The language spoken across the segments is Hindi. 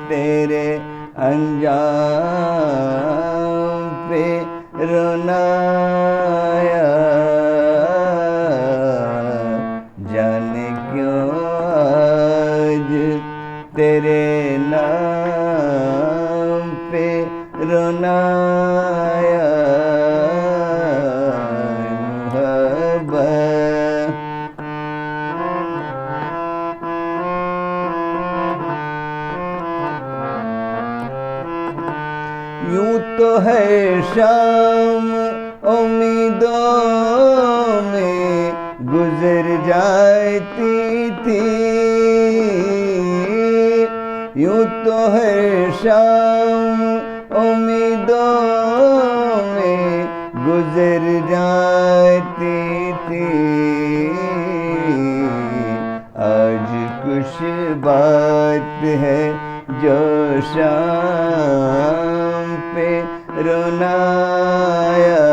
तेरे अंजाम पे रोनाया, जाने क्यों आज तेरे नाम पे रोनाया मोहब्बत। यूं तो है शाम उम्मीदों में गुजर जाती थी, यूं तो है शाम उम्मीदों में गुजर जाती थी। आज कुछ बात है जो शाम पे रोनाया,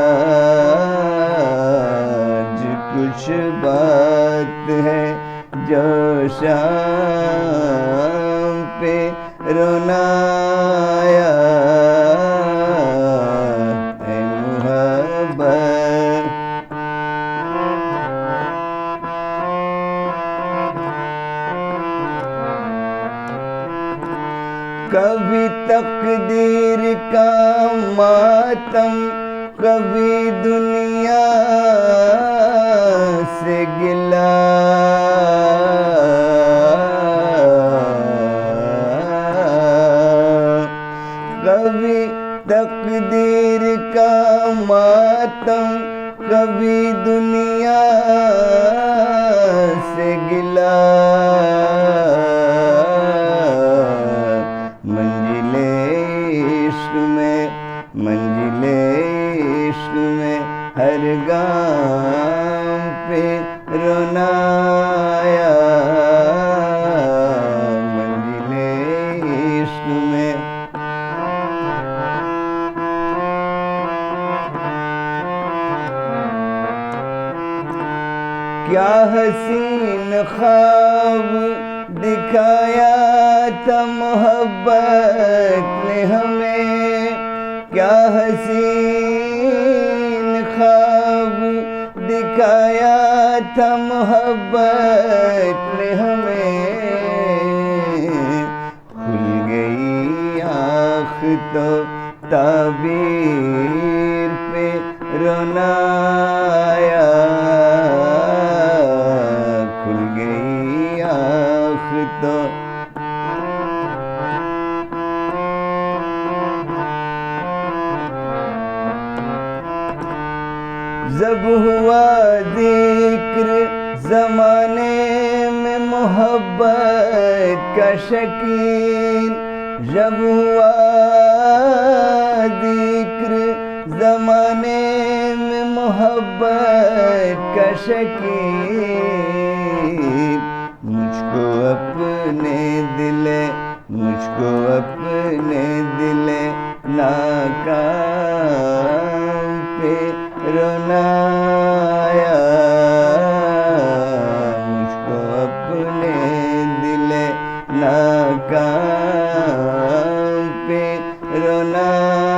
आज कुछ बात है जो शाम पे रोनाया है मोहब्बत। कभी तकदीर का मातम, कभी दुनिया से गिला, कभी तकदीर का मातम, कभी दुनिया से गिला। मंजिले इश्क में हर गाम पे रोनाया, मंजिले इश्क में। क्या हसीन ख्वाब दिखाया था मोहब्बत ने हमें, क्या हसीन ख्वाब दिखाया था मोहब्बत ने हमें। खुल गई आँख तो ताबीर पे रोनाया, खुल गई आँख तो जब हुआ जिक्र ज़माने में मोहब्बत का शकीन, जब हुआ जिक्र ज़माने में मोहब्बत का शकीन, मुझको अपने दिले नाकाम पे रोनाया, मुझको अपने दिले नाकाम पे रोनाया।